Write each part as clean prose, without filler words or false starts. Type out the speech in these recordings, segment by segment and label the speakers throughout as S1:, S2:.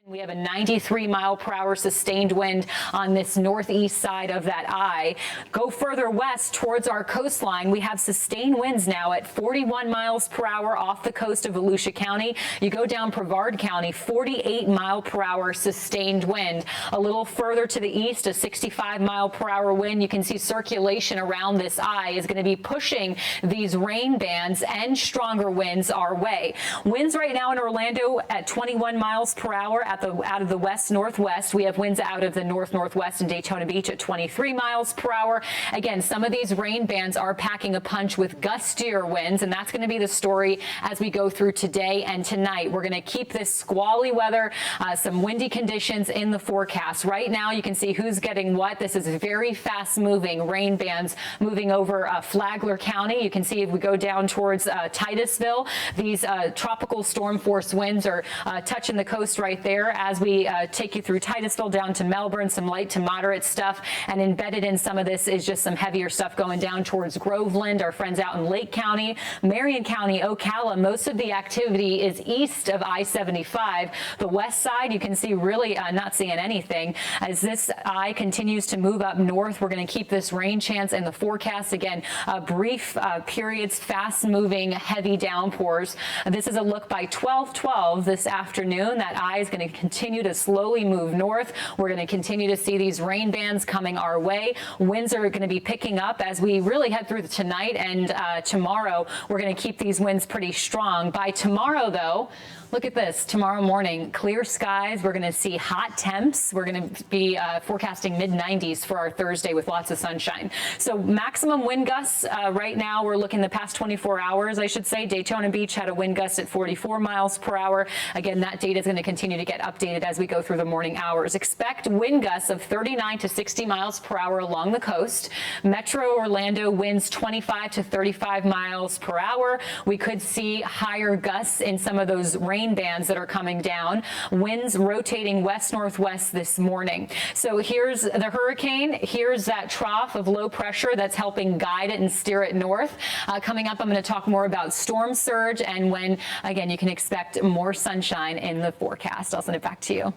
S1: We have a 93-mile-per-hour sustained wind on this northeast side of that eye. Go further west towards our coastline. We have sustained winds now at 41 miles per hour off the coast of Volusia County. You go down Brevard County, 48-mile-per-hour sustained wind. A little further to the east, a 65-mile-per-hour wind. You can see circulation around this eye is going to be pushing these rain bands and stronger winds our way. Winds right now in Orlando at 21 miles per hour. Out of the west-northwest. We have winds out of the north-northwest in Daytona Beach at 23 miles per hour. Again, some of these rain bands are packing a punch with gustier winds, and that's going to be the story as we go through today and tonight. We're going to keep this squally weather, some windy conditions in the forecast. Right now, you can see who's getting what. This is very fast-moving rain bands moving over Flagler County. You can see if we go down towards Titusville, these tropical storm force winds are touching the coast right there. As we take you through Titusville down to Melbourne, some light to moderate stuff, and embedded in some of this is just some heavier stuff going down towards Groveland, our friends out in Lake County, Marion County, Ocala. Most of the activity is east of I-75. The west side, you can see really not seeing anything. As this eye continues to move up north, we're going to keep this rain chance in the forecast. Again, brief periods, fast-moving, heavy downpours. This is a look by 12:12 this afternoon. That eye is going to continue to slowly move north. We're going to continue to see these rain bands coming our way. Winds are going to be picking up as we really head through tonight and tomorrow. We're going to keep these winds pretty strong. By tomorrow, though, look at this. Tomorrow morning, clear skies. We're going to see hot temps. We're going to be forecasting mid-90s for our Thursday with lots of sunshine. So maximum wind gusts right now, we're looking the past 24 hours, I should say. Daytona Beach had a wind gust at 44 miles per hour. Again, that data is going to continue to get updated as we go through the morning hours. Expect wind gusts of 39 to 60 miles per hour along the coast. Metro Orlando winds 25 to 35 miles per hour. We could see higher gusts in some of those rain bands that are coming down. Winds rotating west-northwest this morning. So here's the hurricane. Here's that trough of low pressure that's helping guide it and steer it north. Coming up, I'm going to talk more about storm surge and when, again, you can expect more sunshine in the forecast. I'll send it back to you.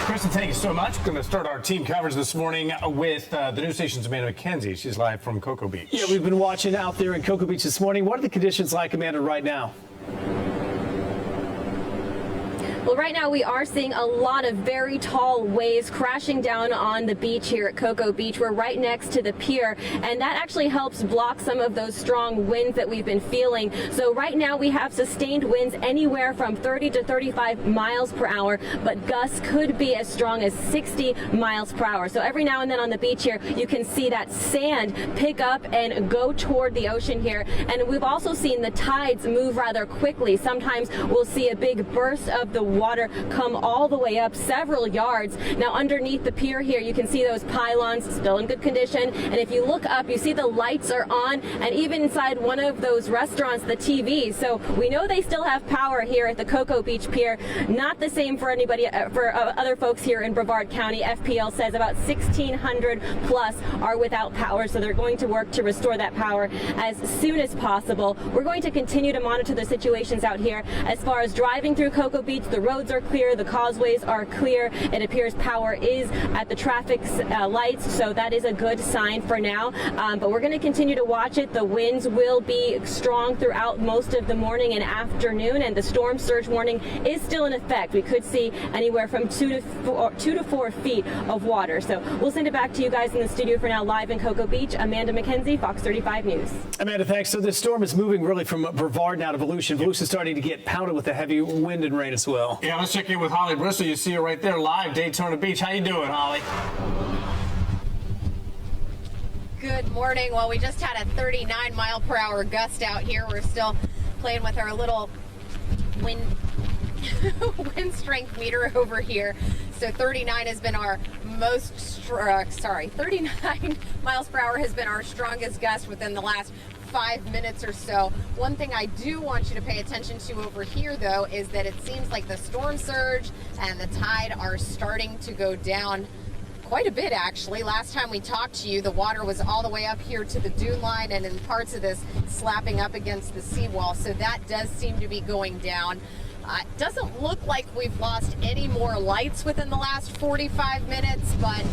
S2: Kristen, thank you so much. We're going to start our team coverage this morning with the news station's Amanda McKenzie. She's live from Cocoa Beach.
S3: Yeah, we've been watching out there in Cocoa Beach this morning. What are the conditions like, Amanda, right now?
S4: Well, right now we are seeing a lot of very tall waves crashing down on the beach here at Cocoa Beach. We're right next to the pier, and that actually helps block some of those strong winds that we've been feeling. So right now we have sustained winds anywhere from 30 to 35 miles per hour, but gusts could be as strong as 60 miles per hour. So every now and then on the beach here, you can see that sand pick up and go toward the ocean here. And we've also seen the tides move rather quickly. Sometimes we'll see a big burst of the water come all the way up several yards. Now underneath the pier here, you can see those pylons still in good condition. And if you look up, you see the lights are on, and even inside one of those restaurants, the TV. So we know they still have power here at the Cocoa Beach Pier. Not the same for anybody, for other folks here in Brevard County. FPL says about 1,600 plus are without power, so they're going to work to restore that power as soon as possible. We're going to continue to monitor the situations out here. As far as driving through Cocoa Beach, the roads are clear, the causeways are clear. It appears power is at the traffic lights, so that is a good sign for now. But we're going to continue to watch it. The winds will be strong throughout most of the morning and afternoon, and the storm surge warning is still in effect. We could see anywhere from 2 to 4 feet of water. So we'll send it back to you guys in the studio for now, live in Cocoa Beach. Amanda McKenzie, Fox 35 News.
S3: Amanda, thanks. So this storm is moving really from Brevard now to Volusia. Volusia is starting to get pounded with the heavy wind and rain as well.
S2: Yeah, let's check in with Holly Bristol. You see her right there live, Daytona Beach. How you doing, Holly?
S5: Good morning. Well, we just had a 39 mile per hour gust out here. We're still playing with our little wind strength meter over here. So 39 has been our 39 miles per hour has been our strongest gust within the last 5 minutes or so. One thing I do want you to pay attention to over here, though, is that it seems like the storm surge and the tide are starting to go down quite a bit, actually. Last time we talked to you, the water was all the way up here to the dune line and in parts of this slapping up against the seawall. So that does seem to be going down. It doesn't look like we've lost any more lights within the last 45 minutes, but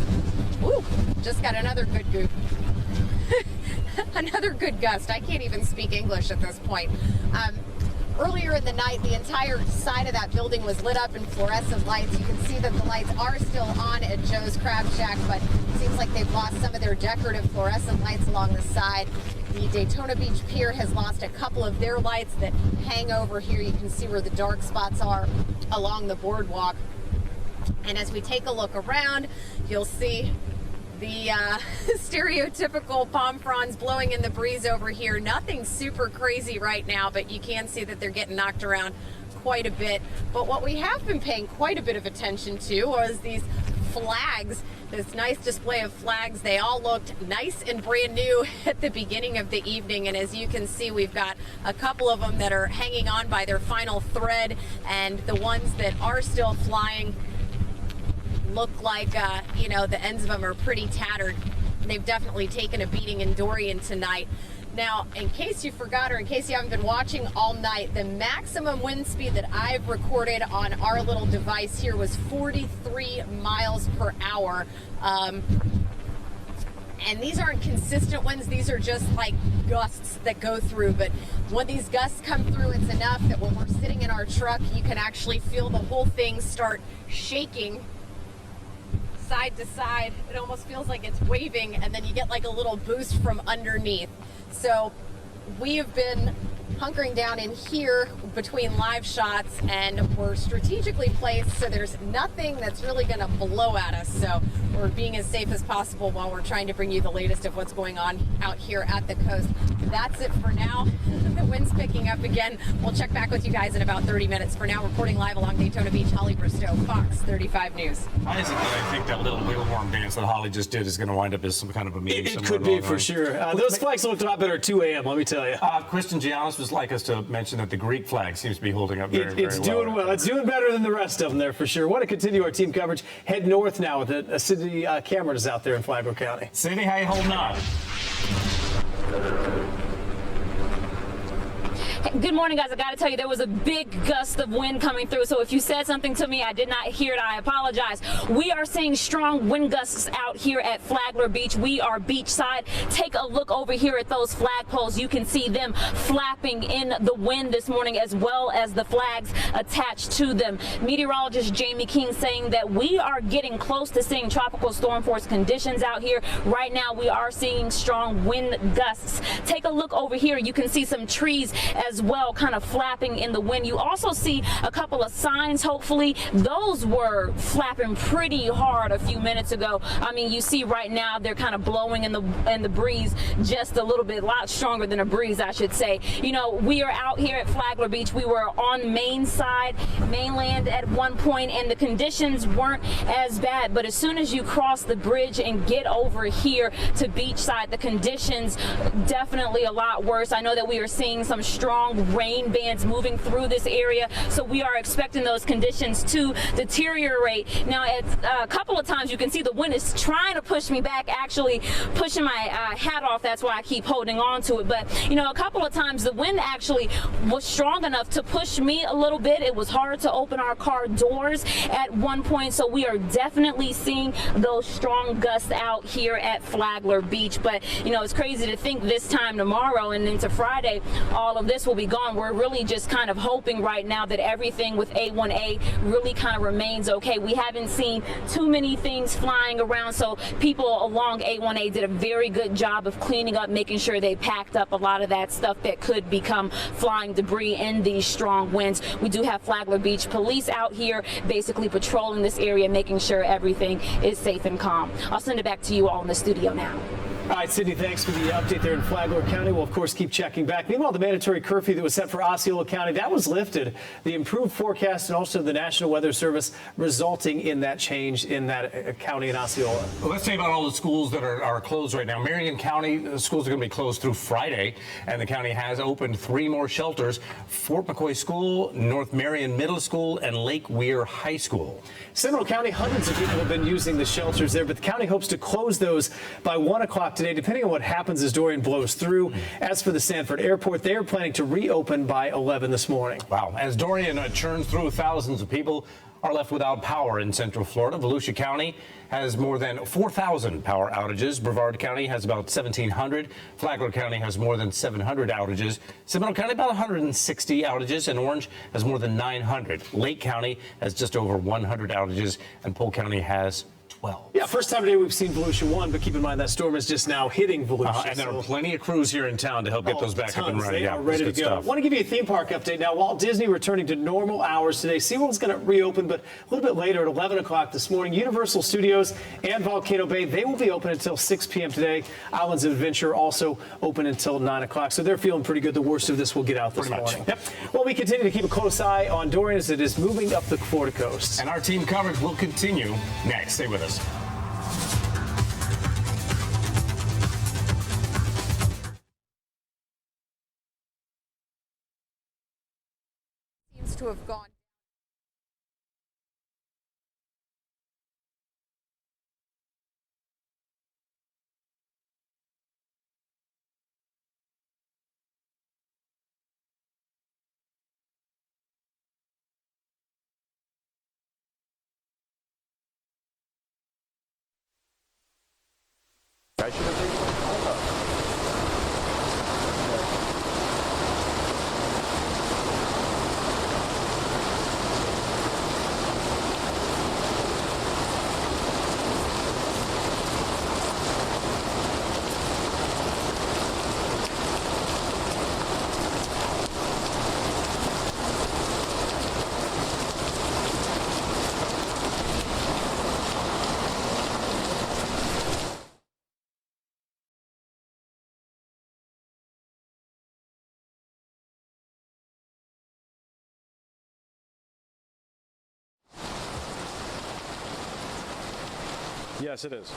S5: ooh, just got another good goop. Another good gust. I can't even speak English at this point. Earlier in the night, the entire side of that building was lit up in fluorescent lights. You can see that the lights are still on at Joe's Crab Shack, but it seems like they've lost some of their decorative fluorescent lights along the side. The Daytona Beach Pier has lost a couple of their lights that hang over here. You can see where the dark spots are along the boardwalk. And as we take a look around, you'll see the stereotypical palm fronds blowing in the breeze over here. Nothing super crazy right now, but you can see that they're getting knocked around quite a bit. But what we have been paying quite a bit of attention to was these flags, this nice display of flags. They all looked nice and brand new at the beginning of the evening, and as you can see, we've got a couple of them that are hanging on by their final thread, and the ones that are still flying look like, you know, the ends of them are pretty tattered. They've definitely taken a beating in Dorian tonight. Now, in case you forgot or in case you haven't been watching all night, the maximum wind speed that I've recorded on our little device here was 43 miles per hour. And these aren't consistent winds, these are just like gusts that go through. But when these gusts come through, it's enough that when we're sitting in our truck, you can actually feel the whole thing start shaking side to side. It almost feels like it's waving, and then you get like a little boost from underneath. So we have been hunkering down in here between live shots, and we're strategically placed so there's nothing that's really going to blow at us. So we're being as safe as possible while we're trying to bring you the latest of what's going on out here at the coast. That's it for now. The wind's picking up again. We'll check back with you guys in about 30 minutes. For now, reporting live along Daytona Beach, Holly Bristow, Fox 35 News.
S2: Why is it that I think that little wheel horn dance that Holly just did is going to wind up as some kind of a meme?
S3: It could be for sure. Those flags looked a lot better at 2 a.m., let me tell you.
S2: Kristen Giannis would like us to mention that the Greek flag seems to be holding up very,
S3: It's doing well. It's doing better than the rest of them there for sure. Want to continue our team coverage. Head north now with a Sydney Cameron is out there in Flagler County.
S2: Sydney, how you holding on?
S1: Good morning, guys. I got to tell you, there was a big gust of wind coming through. So if you said something to me I did not hear it, I apologize. We are seeing strong wind gusts out here at Flagler Beach. We are beachside. Take a look over here at those flagpoles. You can see them flapping in the wind this morning, as well as the flags attached to them. Meteorologist Jamie King saying that we are getting close to seeing tropical storm force conditions out here. Right now, we are seeing strong wind gusts. Take a look over here. You can see some trees as well, kind of flapping in the wind. You also see a couple of signs. Hopefully those were flapping pretty hard a few minutes ago. I mean, you see right now they're kind of blowing in the breeze just a little bit, a lot stronger than a breeze, I should say. You know, we are out here at Flagler Beach. We were on mainland at one point, and the conditions weren't as bad, but as soon as you cross the bridge and get over here to beachside, the conditions definitely a lot worse. I know that we are seeing some strong rain bands moving through this area, so we are expecting those conditions to deteriorate. Now, a couple of times you can see the wind is trying to push me back, actually pushing my hat off. That's why I keep holding on to it. But you know, a couple of times the wind actually was strong enough to push me a little bit. It was hard to open our car doors at one point, so we are definitely seeing those strong gusts out here at Flagler Beach. But you know, it's crazy to think this time tomorrow and into Friday all of this will be gone. We're really just kind of hoping right now that everything with A1A really kind of remains okay. We haven't seen too many things flying around, so people along A1A did a very good job of cleaning up, making sure they packed up a lot of that stuff that could become flying debris in these strong winds. We do have Flagler Beach police out here basically patrolling this area, making sure everything is safe and calm. I'll send it back to you all in the studio now.
S3: All right, Sydney, thanks for the update there in Flagler County. We'll, of course, keep checking back. Meanwhile, the mandatory curfew that was set for Osceola County, that was lifted. The improved forecast and also the National Weather Service resulting in that change in that county in Osceola.
S2: Well, let's say about all the schools that are closed right now. Marion County, the schools are going to be closed through Friday, and the county has opened 3 more shelters: Fort McCoy School, North Marion Middle School, and Lake Weir High School.
S3: Seminole County, hundreds of people have been using the shelters there, but the county hopes to close those by 1 o'clock today, depending on what happens as Dorian blows through. As for the Sanford Airport, they are planning to reopen by 11 this morning.
S2: Wow. As Dorian churns through, thousands of people are left without power in Central Florida. Volusia County has more than 4,000 power outages. Brevard County has about 1,700. Flagler County has more than 700 outages. Seminole County about 160 outages, and Orange has more than 900. Lake County has just over 100 outages, and Polk County has 12.
S3: Yeah, first time today we've seen Volusia 1, but keep in mind that storm is just now hitting Volusia.
S2: And there are plenty of crews here in town to help get those back up and running.
S3: They are ready to go. I want to give you a theme park update now. Walt Disney returning to normal hours today. SeaWorld's going to reopen, but a little bit later at 11 o'clock this morning. Universal Studios and Volcano Bay, they will be open until 6 p.m. today. Islands of Adventure also open until 9 o'clock. So they're feeling pretty good. The worst of this will get out this morning.
S2: Yep.
S3: Well, we continue to keep a close eye on Dorian as it is moving up the Florida coast.
S2: And our team coverage will continue next. Stay with us.
S5: Seems to have gone.
S6: I should have Yes, it is.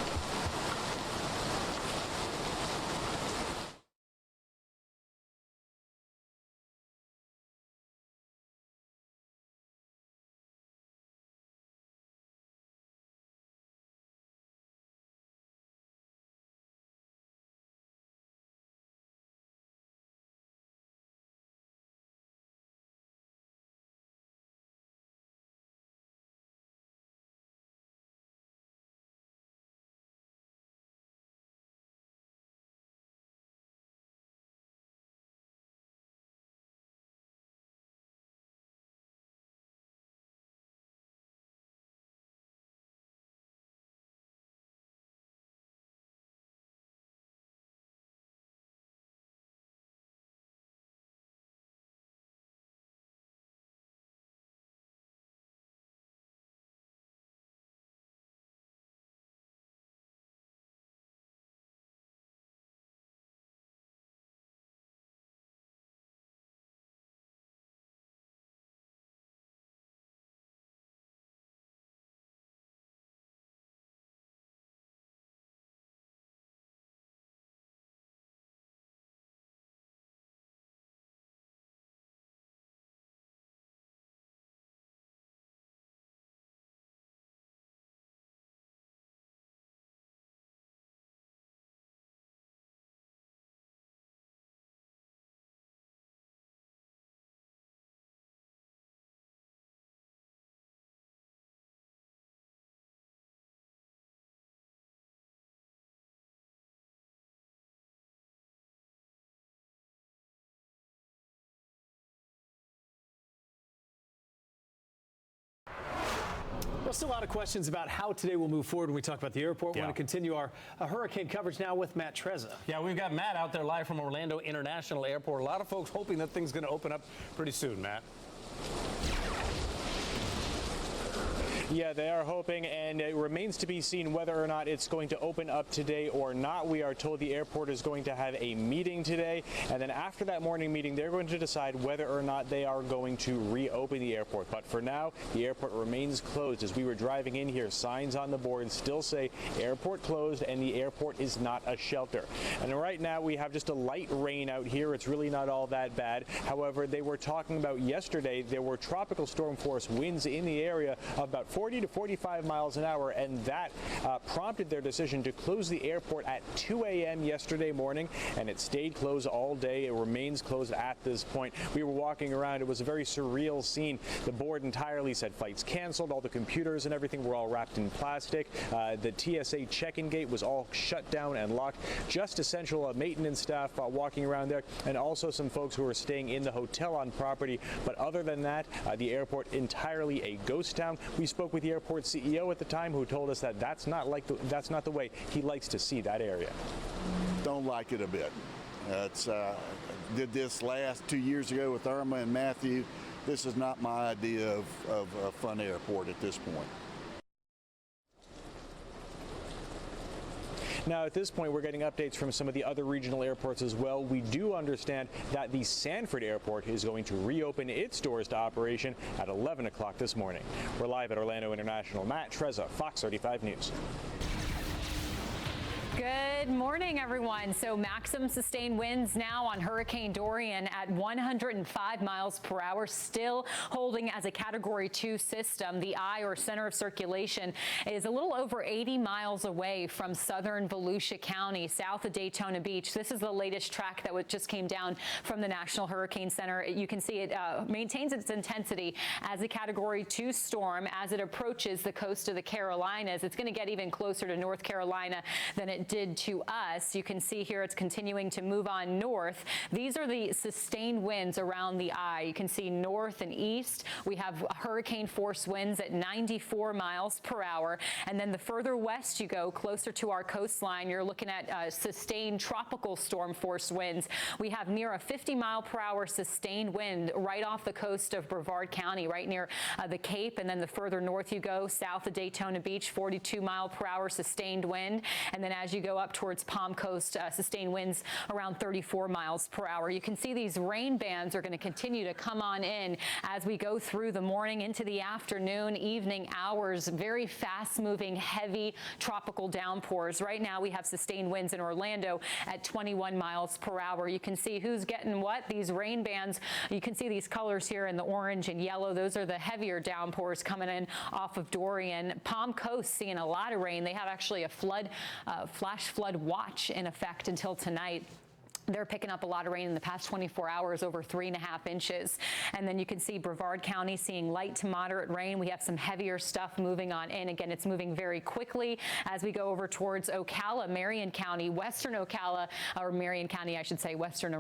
S3: Still a lot of questions about how today will move forward when we talk about the airport. We want to continue our hurricane coverage now with Matt Trezza.
S2: Yeah, we've got Matt out there live from Orlando International Airport. A lot of folks hoping that thing's going to open up pretty soon, Matt.
S7: Yeah, they are hoping, and it remains to be seen whether or not it's going to open up today or not. We are told the airport is going to have a meeting today, and then after that morning meeting, they're going to decide whether or not they are going to reopen the airport. But for now, the airport remains closed. As we were driving in here, signs on the board still say airport closed, and the airport is not a shelter. And right now, we have just a light rain out here. It's really not all that bad. However, they were talking about yesterday, there were tropical storm force winds in the area of about 40 to 45 miles an hour, and that prompted their decision to close the airport at 2 a.m. yesterday morning, and it stayed closed all day. It remains closed at this point. We were walking around. It was a very surreal scene. The board entirely said flights canceled. All the computers and everything were all wrapped in plastic. The TSA check-in gate was all shut down and locked. Just essential maintenance staff walking around there, and also some folks who were staying in the hotel on property. But other than that, the airport entirely a ghost town. We spoke with the airport CEO at the time, who told us that that's not the way he likes to see that area.
S6: Don't like it a bit. Did this last 2 years ago with Irma and Matthew. This is not my idea of a fun airport at this point.
S7: Now, at this point, we're getting updates from some of the other regional airports as well. We do understand that the Sanford Airport is going to reopen its doors to operation at 11 o'clock this morning. We're live at Orlando International. Matt Trezza, Fox 35 News.
S1: Good morning, everyone. So maximum sustained winds now on Hurricane Dorian at 105 miles per hour, still holding as a Category 2 system. The eye, or center of circulation, is a little over 80 miles away from southern Volusia County, south of Daytona Beach. This is the latest track that just came down from the National Hurricane Center. You can see it maintains its intensity as a Category 2 storm as it approaches the coast of the Carolinas. It's going to get even closer to North Carolina than it did to us. You can see here it's continuing to move on north. These are the sustained winds around the eye. You can see north and east. We have hurricane force winds at 94 miles per hour. And then the further west you go, closer to our coastline, you're looking at sustained tropical storm force winds. We have near a 50 mile per hour sustained wind right off the coast of Brevard County, right near the Cape. And then the further north you go, south of Daytona Beach, 42 mile per hour sustained wind. And then as you go up towards Palm Coast, sustained winds around 34 miles per hour. You can see these rain bands are going to continue to come on in as we go through the morning into the afternoon, evening hours. Very fast moving, heavy tropical downpours. Right now we have sustained winds in Orlando at 21 miles per hour. You can see who's getting what. These rain bands, you can see these colors here in the orange and yellow. Those are the heavier downpours coming in off of Dorian. Palm Coast seeing a lot of rain. They have actually a flash flood watch in effect until tonight. They're picking up a lot of rain in the past 24 hours, over 3.5 inches. And then you can see Brevard County seeing light to moderate rain. We have some heavier stuff moving on in. Again, it's moving very quickly as we go over towards Ocala, Marion County, western Ocala, or Marion County, I should say, western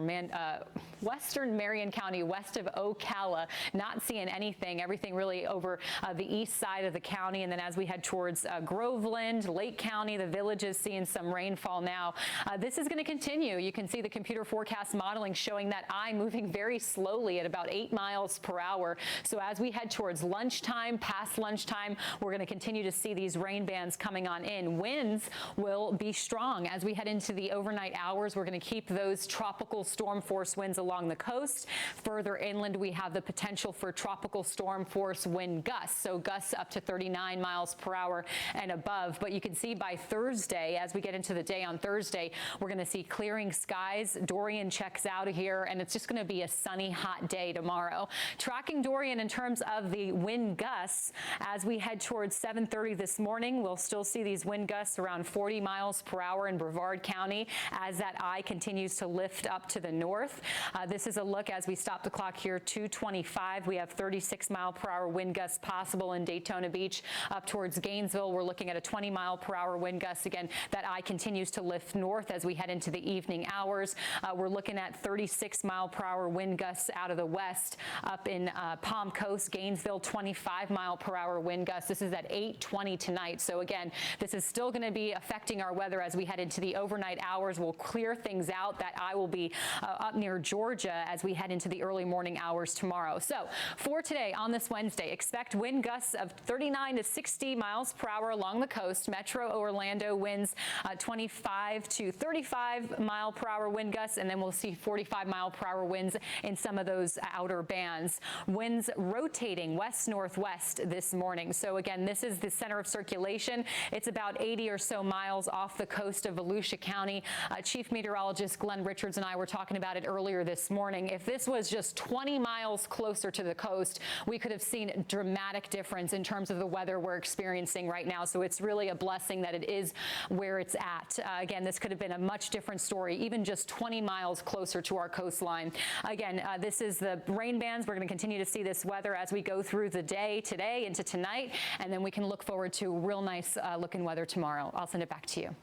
S1: Marion County, west of Ocala. Not seeing anything. Everything really over the east side of the county. And then as we head towards Groveland, Lake County, the Villages, seeing some rainfall now. This is going to continue. You can see the computer forecast modeling showing that eye moving very slowly at about 8 miles per hour. So as we head towards lunchtime, past lunchtime, we're going to continue to see these rain bands coming on in. Winds will be strong as we head into the overnight hours. We're going to keep those tropical storm force winds along the coast. Further inland, we have the potential for tropical storm force wind gusts. So gusts up to 39 miles per hour and above. But you can see by Thursday, as we get into the day on Thursday, we're going to see clearing skies. Dorian checks out of here, and it's just going to be a sunny, hot day tomorrow. Tracking Dorian in terms of the wind gusts, as we head towards 7:30 this morning, we'll still see these wind gusts around 40 miles per hour in Brevard County as that eye continues to lift up to the north. This is a look as we stop the clock here, 2:25. We have 36 mile per hour wind gusts possible in Daytona Beach. Up towards Gainesville, we're looking at a 20 mile per hour wind gust. Again, that eye continues to lift north as we head into the evening hours. We're looking at 36 mile per hour wind gusts out of the west up in Palm Coast, Gainesville, 25 mile per hour wind gusts. This is at 8:20 tonight. So again, this is still going to be affecting our weather as we head into the overnight hours. We'll clear things out. That eye will be up near Georgia as we head into the early morning hours tomorrow. So for today on this Wednesday, expect wind gusts of 39 to 60 miles per hour along the coast. Metro Orlando winds 25 to 35 mile per hour wind wind gusts, and then we'll see 45-mile-per-hour winds in some of those outer bands. Winds rotating west-northwest this morning. So again, this is the center of circulation. It's about 80 or so miles off the coast of Volusia County. Chief Meteorologist Glenn Richards and I were talking about it earlier this morning. If this was just 20 miles closer to the coast, we could have seen a dramatic difference in terms of the weather we're experiencing right now. So it's really a blessing that it is where it's at. Again, this could have been a much different story, even just 20 miles closer to our coastline. Again, this is the rain bands. We're going to continue to see this weather as we go through the day today into tonight, and then we can look forward to real nice looking weather tomorrow. I'll send it back to you.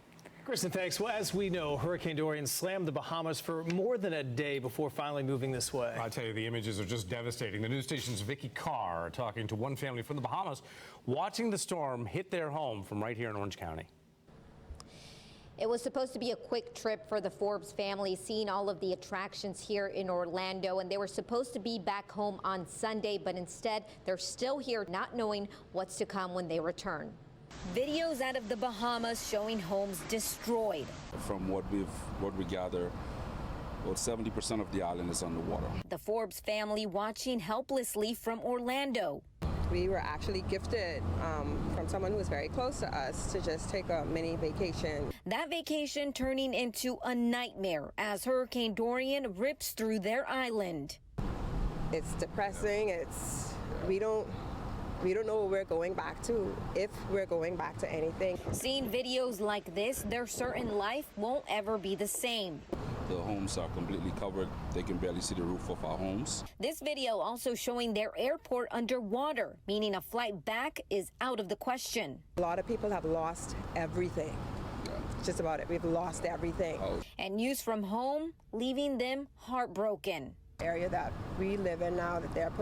S3: Kristen, thanks. Well, as we know, Hurricane Dorian slammed the Bahamas for more than a day before finally moving this way.
S2: I tell you, the images are just devastating. The news station's Vicky Carr talking to one family from the Bahamas, watching the storm hit their home from right here in Orange County.
S8: It was supposed to be a quick trip for the Forbes family, seeing all of the attractions here in Orlando, and they were supposed to be back home on Sunday, but instead they're still here not knowing what's to come when they return. Videos out of the Bahamas showing homes destroyed.
S9: From what we gather, about 70% of the island is underwater.
S8: The Forbes family watching helplessly from Orlando.
S10: We were actually gifted from someone who was very close to us to just take a mini vacation.
S8: That vacation turning into a nightmare as Hurricane Dorian rips through their island.
S10: It's depressing. We don't know what we're going back to, if we're going back to anything.
S8: Seeing videos like this, they're certain life won't ever be the same.
S9: The homes are completely covered. They can barely see the roof of our homes.
S8: This video also showing their airport underwater, meaning a flight back is out of the question.
S10: A lot of people have lost everything. Just about it. We've lost everything.
S8: And news from home, leaving them heartbroken.
S10: Area that we live in now, that they're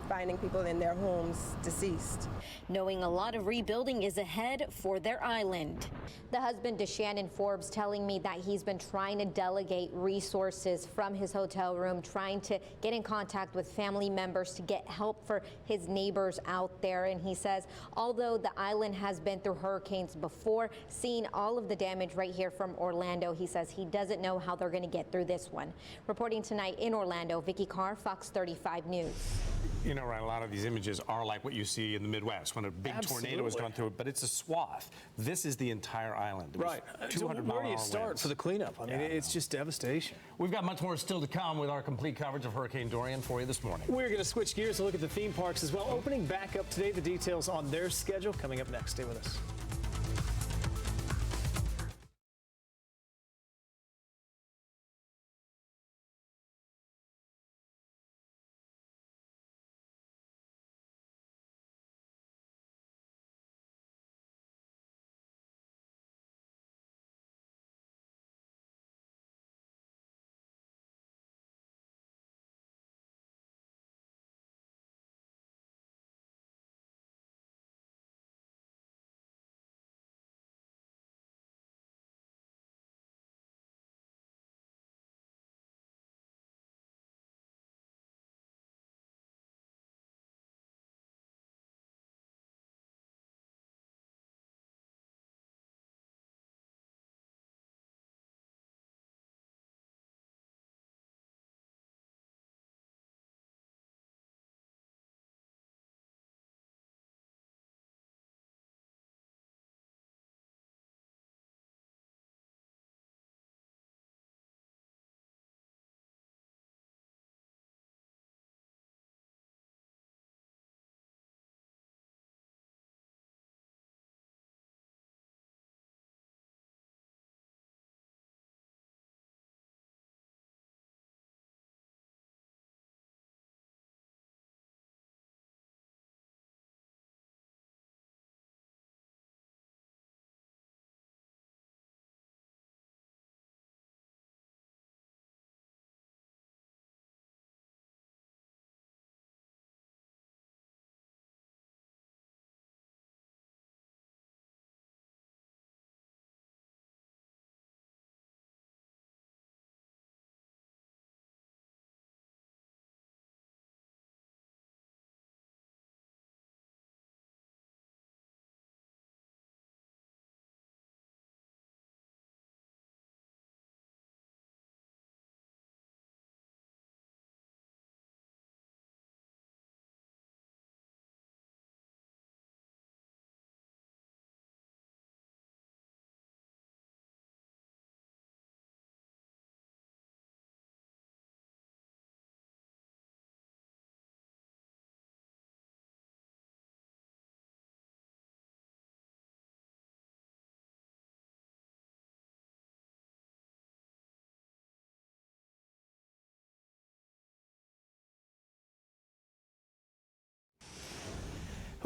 S10: finding people in their homes deceased.
S8: Knowing a lot of rebuilding is ahead for their island. The husband to Shannon Forbes telling me that he's been trying to delegate resources from his hotel room, trying to get in contact with family members to get help for his neighbors out there. And he says, although the island has been through hurricanes before, seeing all of the damage right here from Orlando, he says he doesn't know how they're going to get through this one. Reporting tonight in Orlando, Vicky Carr, Fox 35 News.
S2: You know, Ryan, a lot of these images are like what you see in the Midwest when a big tornado has gone through it, but it's a swath. This is the entire island.
S3: Right.
S2: 200
S3: Where do you start for the cleanup? I mean, it's just devastation.
S2: We've got much more still to come with our complete coverage of Hurricane Dorian for you this morning.
S3: We're going to switch gears and look at the theme parks as well. Opening back up today, the details on their schedule coming up next. Stay with us.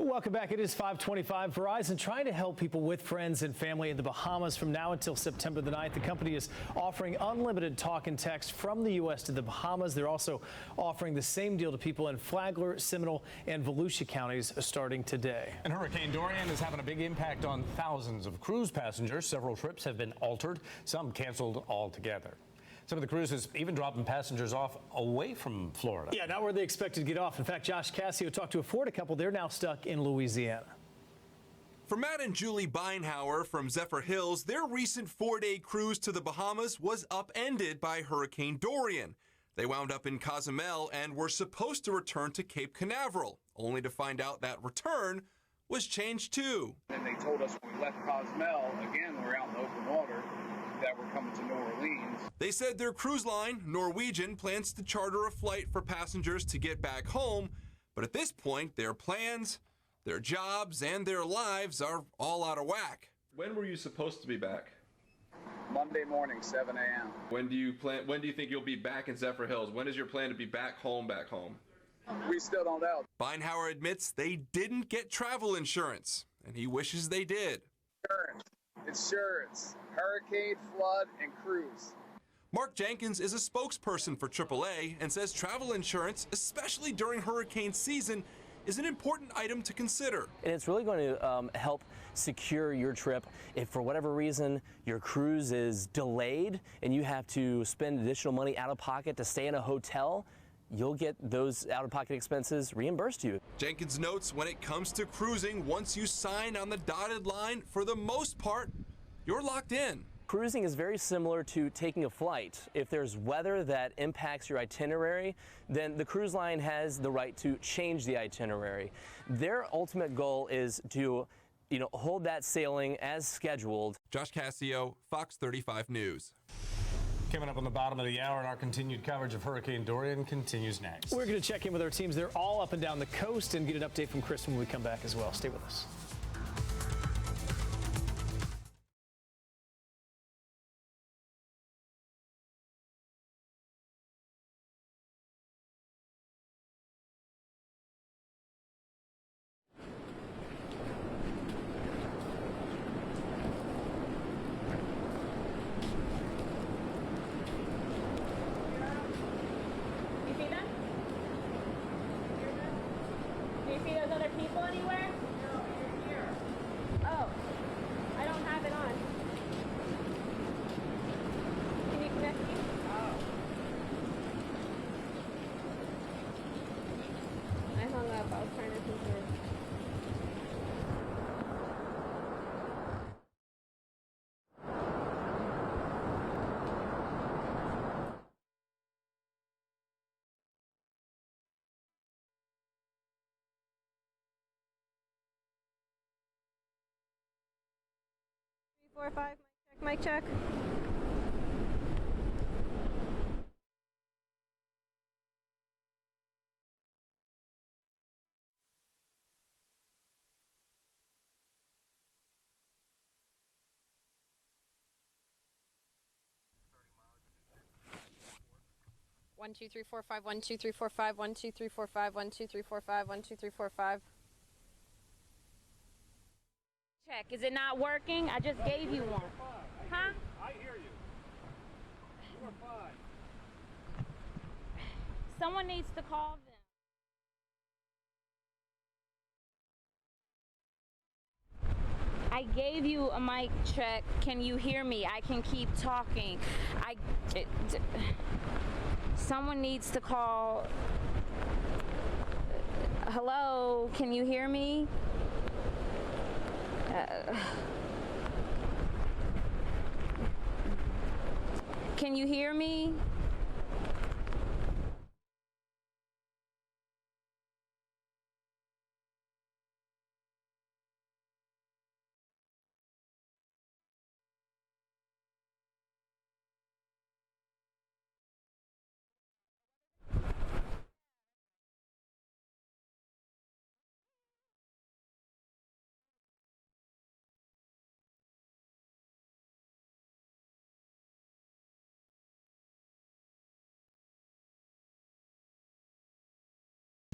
S3: Welcome back. It is 5:25. Verizon trying to help people with friends and family in the Bahamas from now until September the 9th. The company is offering unlimited talk and text from the U.S. to the Bahamas. They're also offering the same deal to people in Flagler, Seminole, and Volusia counties starting today.
S2: And Hurricane Dorian is having a big impact on thousands of cruise passengers. Several trips have been altered, some canceled altogether. Some of the cruises even dropping passengers off away from Florida.
S3: Yeah, not where they expected to get off. In fact, Josh Cassio talked to a Florida couple. They're now stuck in Louisiana.
S11: For Matt and Julie Beinhauer from Zephyr Hills, their recent 4-day cruise to the Bahamas was upended by Hurricane Dorian. They wound up in Cozumel and were supposed to return to Cape Canaveral, only to find out that return was changed too.
S12: And they told us when we left Cozumel, again, we're out in the open water, that we're coming to New Orleans.
S11: They said their cruise line, Norwegian, plans to charter a flight for passengers to get back home, but at this point, their plans, their jobs, and their lives are all out of whack.
S13: When were you supposed to be back?
S12: Monday morning, 7 a.m.
S13: When do you think you'll be back in Zephyr Hills? When is your plan to be back home?
S12: We still don't know.
S11: Beinhauer admits they didn't get travel insurance, and he wishes they did.
S12: Insurance, hurricane, flood, and cruise.
S11: Mark Jenkins is a spokesperson for AAA and says travel insurance, especially during hurricane season, is an important item to consider.
S14: And it's really going to help secure your trip if for whatever reason your cruise is delayed and you have to spend additional money out of pocket to stay in a hotel. You'll get those out-of-pocket expenses reimbursed to you.
S11: Jenkins notes when it comes to cruising, once you sign on the dotted line, for the most part, you're locked in.
S14: Cruising is very similar to taking a flight. If there's weather that impacts your itinerary, then the cruise line has the right to change the itinerary. Their ultimate goal is to, hold that sailing as scheduled.
S11: Josh Cassio, Fox 35 News.
S2: Coming up on the bottom of the hour, and our continued coverage of Hurricane Dorian continues next.
S3: We're going to check in with our teams. They're all up and down the coast and get an update from Chris when we come back as well. Stay with us.
S4: Four, five, mic check.
S5: One, two, three, four, five. 1, 2, 3, 4, 5. 1, 2, 3, 4, 5. 1, 2, 3, 4, 5. 1, 2, 3, 4, 5.
S15: Check. Is it not working? I just gave you one. Huh?
S3: I hear you. You are fine.
S15: Someone needs to call them. I gave you a mic check. Can you hear me? I can keep talking. Someone needs to call. Hello? Can you hear me? Can you hear me?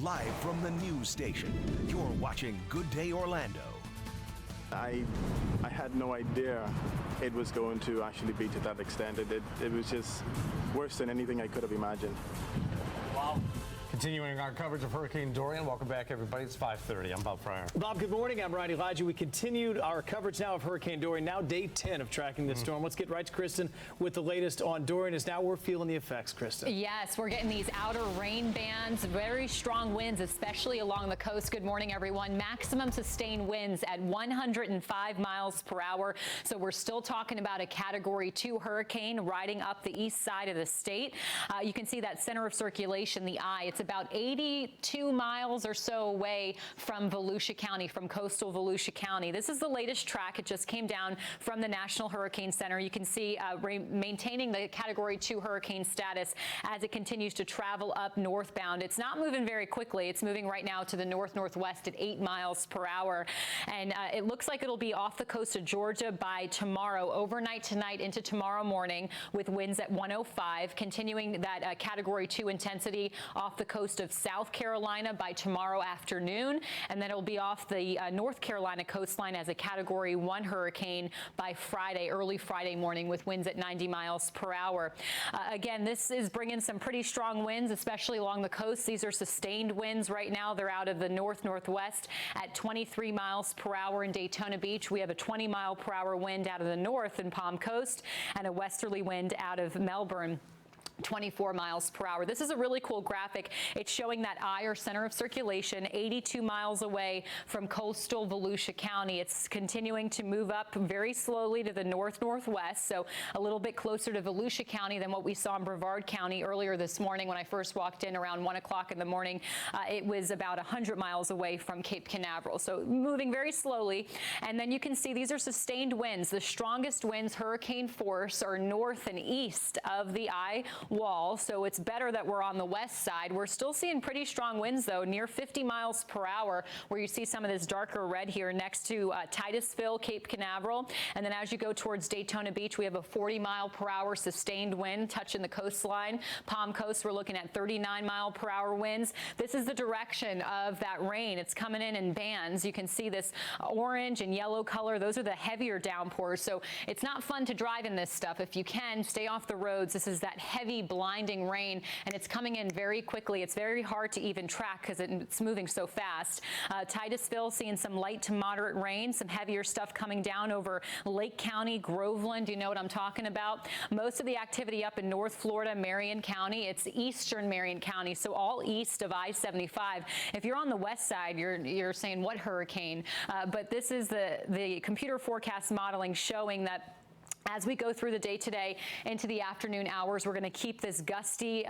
S16: Live from the news station, you're watching Good Day Orlando.
S17: I had no idea it was going to actually be to that extent. It was just worse than anything I could have imagined.
S2: Wow. Continuing our coverage of Hurricane Dorian. Welcome back, everybody. It's 5:30. I'm Bob Fryer.
S3: Bob, good morning. I'm Ryan Elijah. We continued our coverage now of Hurricane Dorian, now day 10 of tracking this storm. Let's get right to Kristen with the latest on Dorian, as now we're feeling the effects, Kristen.
S1: Yes, we're getting these outer rain bands, very strong winds, especially along the coast. Good morning, everyone. Maximum sustained winds at 105 miles per hour. So we're still talking about a Category 2 hurricane riding up the east side of the state. You can see that center of circulation, the eye. It's about 82 miles or so away from Volusia County, from coastal Volusia County. This is the latest track. It just came down from the National Hurricane Center. You can see maintaining the Category 2 hurricane status as it continues to travel up northbound. It's not moving very quickly. It's moving right now to the north-northwest at 8 miles per hour. And it looks like it'll be off the coast of Georgia by tomorrow, overnight tonight into tomorrow morning, with winds at 105, continuing that Category 2 intensity off the coast of South Carolina by tomorrow afternoon, and then it'll be off the North Carolina coastline as a Category 1 hurricane by Friday, early Friday morning, with winds at 90 miles per hour. Again, this is bringing some pretty strong winds, especially along the coast. These are sustained winds right now. They're out of the north-northwest at 23 miles per hour in Daytona Beach. We have a 20-mile-per-hour wind out of the north in Palm Coast and a westerly wind out of Melbourne. 24 miles per hour. This is a really cool graphic. It's showing that eye, or center of circulation, 82 miles away from coastal Volusia County. It's continuing to move up very slowly to the north-northwest, so a little bit closer to Volusia County than what we saw in Brevard County earlier this morning when I first walked in around 1 o'clock in the morning. It was about 100 miles away from Cape Canaveral, so moving very slowly. And then you can see these are sustained winds. The strongest winds, hurricane force, are north and east of the eye wall, so it's better that we're on the west side. We're still seeing pretty strong winds, though, near 50 miles per hour, where you see some of this darker red here next to Titusville, Cape Canaveral. And then as you go towards Daytona Beach, we have a 40-mile-per-hour sustained wind touching the coastline. Palm Coast, we're looking at 39-mile-per-hour winds. This is the direction of that rain. It's coming in bands. You can see this orange and yellow color. Those are the heavier downpours, so it's not fun to drive in this stuff. If you can, stay off the roads. This is that heavy, blinding rain, and it's coming in very quickly. It's very hard to even track because it's moving so fast. Titusville seeing some light to moderate rain, some heavier stuff coming down over Lake County, Groveland. You know what I'm talking about. Most of the activity up in North Florida, Marion County. It's eastern Marion County, so all east of I-75. If you're on the west side, you're saying, what hurricane? But this is the computer forecast modeling showing that as we go through the day today into the afternoon hours, we're going to keep this gusty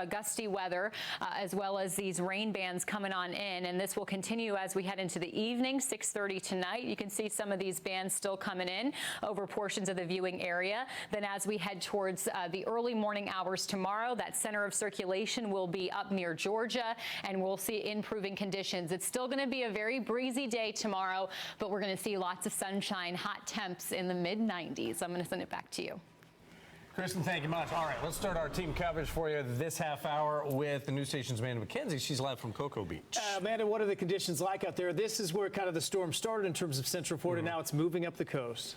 S1: gusty weather, as well as these rain bands coming on in, and this will continue as we head into the evening, 6:30 tonight. You can see some of these bands still coming in over portions of the viewing area. Then as we head towards the early morning hours tomorrow, that center of circulation will be up near Georgia, and we'll see improving conditions. It's still going to be a very breezy day tomorrow, but we're going to see lots of sunshine, hot temps in the mid-90s. I'm going to send it back to you.
S2: Kristen, thank you much. All right, let's start our team coverage for you this half hour with the news station's Amanda McKenzie. She's live from Cocoa Beach.
S3: Amanda, what are the conditions like out there? This is where kind of the storm started in terms of Central Florida. Now it's moving up the coast.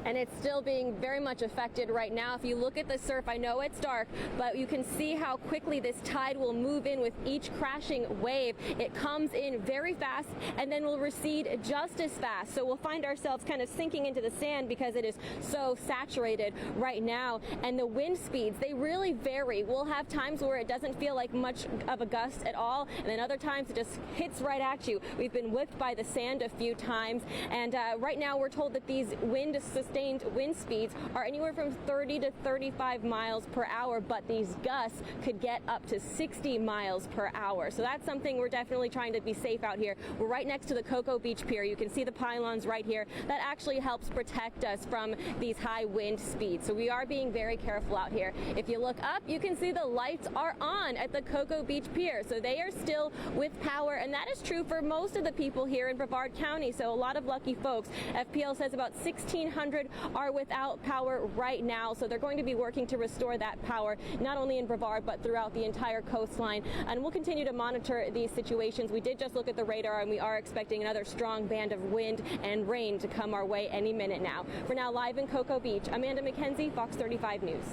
S4: And it's still being very much affected right now. If you look at the surf, I know it's dark, but you can see how quickly this tide will move in with each crashing wave. It comes in very fast and then will recede just as fast. So we'll find ourselves kind of sinking into the sand because it is so saturated right now. And the wind speeds, they really vary. We'll have times where it doesn't feel like much of a gust at all, and then other times it just hits right at you. We've been whipped by the sand a few times, and right now we're told that these sustained wind speeds are anywhere from 30 to 35 miles per hour, but these gusts could get up to 60 miles per hour. So that's something we're definitely trying to be safe out here. We're right next to the Cocoa Beach Pier. You can see the pylons right here. That actually helps protect us from these high wind speeds. So we are being very careful out here. If you look up, you can see the lights are on at the Cocoa Beach Pier. So they are still with power, and that is true for most of the people here in Brevard County. So a lot of lucky folks. FPL says about 1,600 Brevard are without power right now, so they're going to be working to restore that power, not only in Brevard, but throughout the entire coastline. And we'll continue to monitor these situations. We did just look at the radar, and we are expecting another strong band of wind and rain to come our way any minute now. For now, live in Cocoa Beach, Amanda McKenzie, Fox 35 News.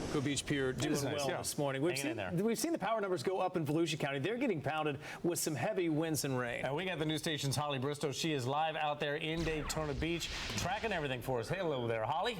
S3: Cocoa Beach Pier doing well this morning. We've seen the power numbers go up in Volusia County. They're getting pounded with some heavy winds and rain.
S2: And we got the news station's Holly Bristow. She is live out there in Daytona Beach, tracking everything for us. Hello there, Holly.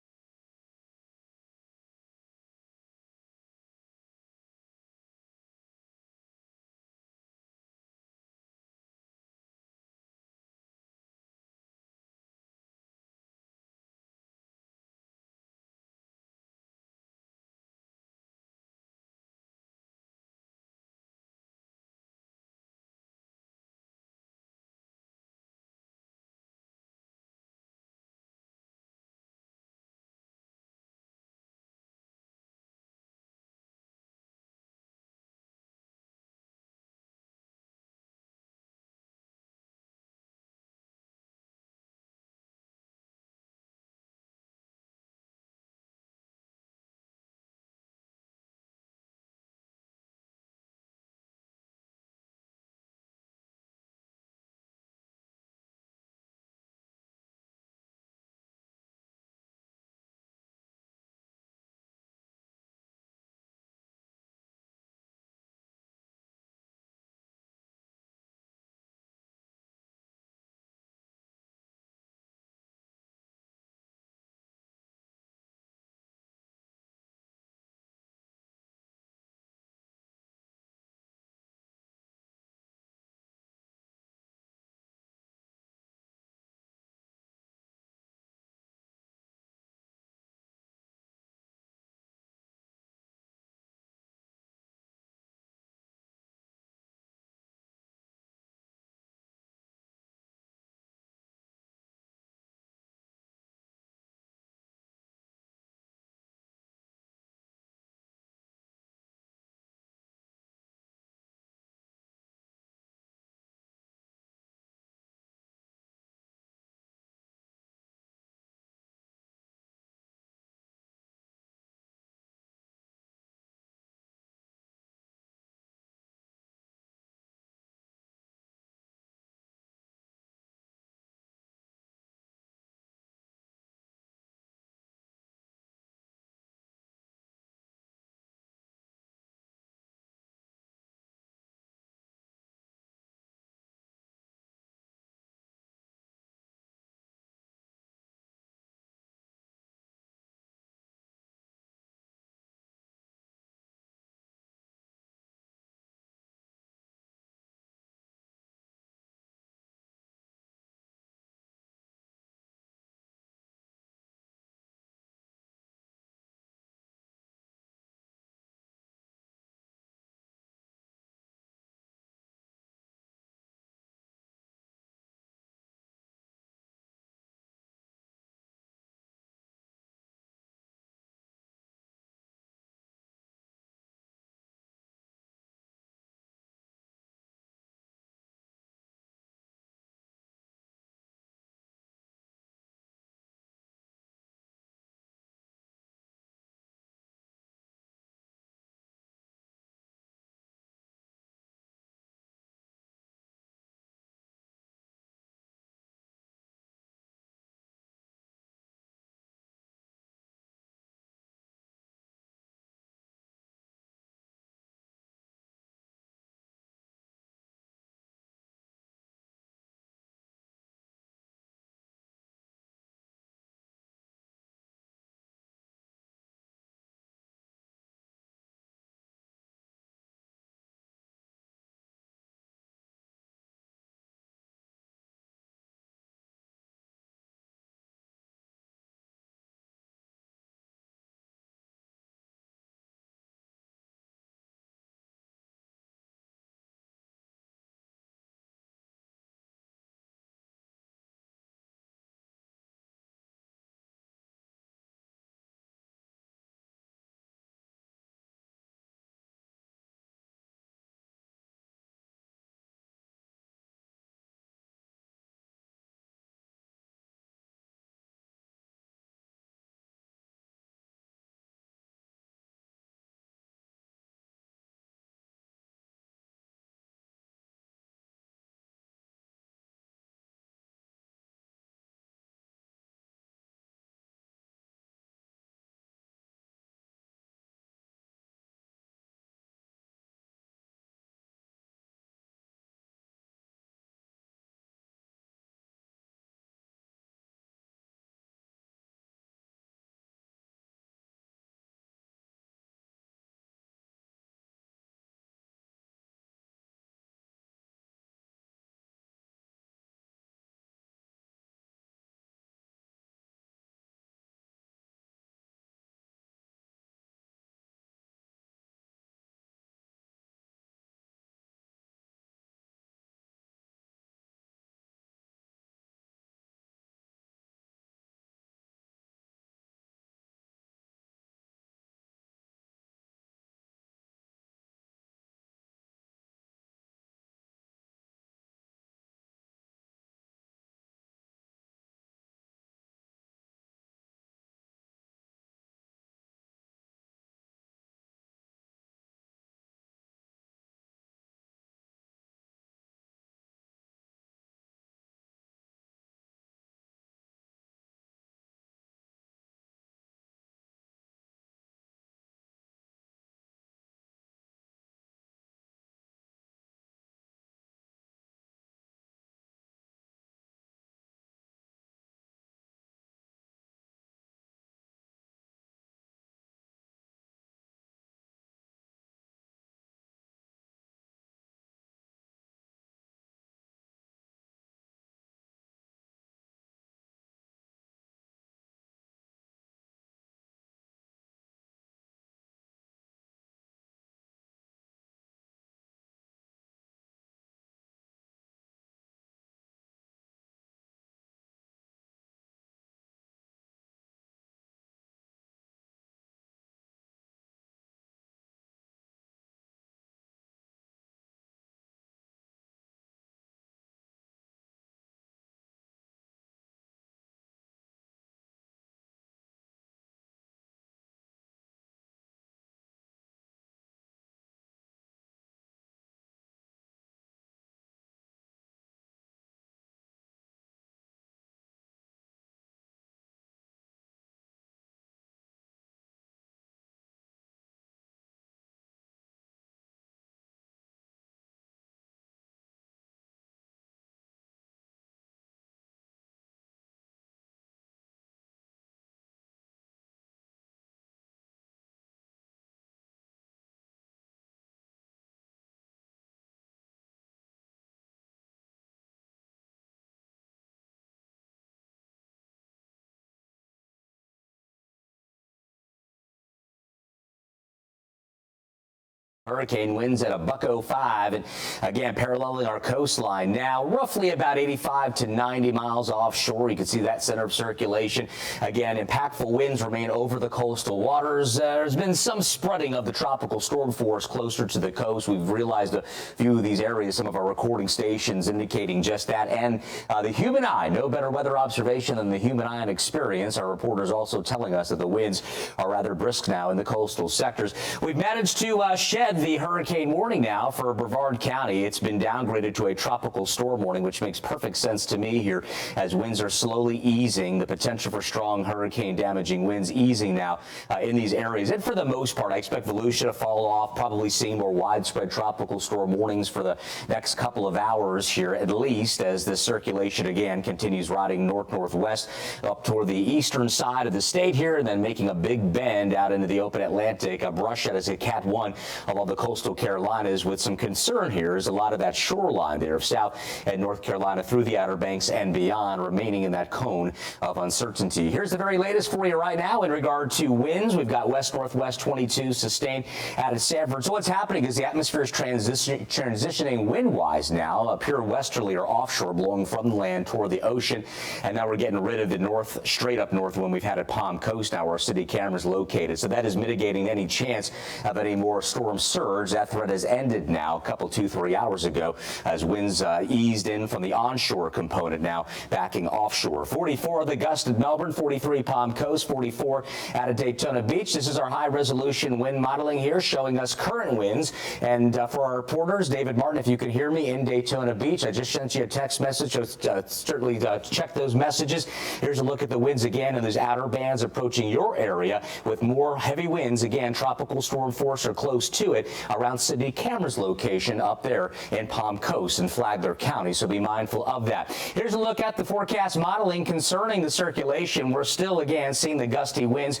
S18: Hurricane winds at $105, and again paralleling our coastline now, roughly about 85 to 90 miles offshore. You can see that center of circulation. Again, impactful winds remain over the coastal waters. There's been some spreading of the tropical storm force closer to the coast. We've realized a few of these areas, some of our recording stations indicating just that. And the human eye, no better weather observation than the human eye and experience. Our reporters also telling us that the winds are rather brisk now in the coastal sectors. We've managed to shed the hurricane warning now for Brevard County. It's been downgraded to a tropical storm warning, which makes perfect sense to me here as winds are slowly easing. The potential for strong hurricane damaging winds easing now in these areas. And for the most part, I expect Volusia to fall off, probably seeing more widespread tropical storm warnings for the next couple of hours here, at least, as the circulation again continues riding north-northwest up toward the eastern side of the state here, and then making a big bend out into the open Atlantic. A brush at as a Cat 1 along the coastal Carolinas, with some concern here is a lot of that shoreline there of South and North Carolina through the Outer Banks and beyond remaining in that cone of uncertainty. Here's the very latest for you right now in regard to winds. We've got west-northwest 22 sustained out of Sanford. So what's happening is the atmosphere is transitioning wind-wise now, pure westerly or offshore, blowing from the land toward the ocean. And now we're getting rid of the north, straight up north wind we've had at Palm Coast now, where our city camera is located. So that is mitigating any chance of any more storm surge. That threat has ended now a couple, 2-3 hours ago as winds eased in from the onshore component, now backing offshore. 44 the gust at Melbourne, 43 Palm Coast, 44 out of Daytona Beach. This is our high resolution wind modeling here showing us current winds. And for our reporters, David Martin, if you can hear me in Daytona Beach, I just sent you a text message, so certainly check those messages. Here's a look at the winds again in those outer bands approaching your area with more heavy winds. Again, tropical storm force or close to it around Sydney Cameron's location up there in Palm Coast and Flagler County, so be mindful of that. Here's a look at the forecast modeling concerning the circulation. We're still again seeing the gusty winds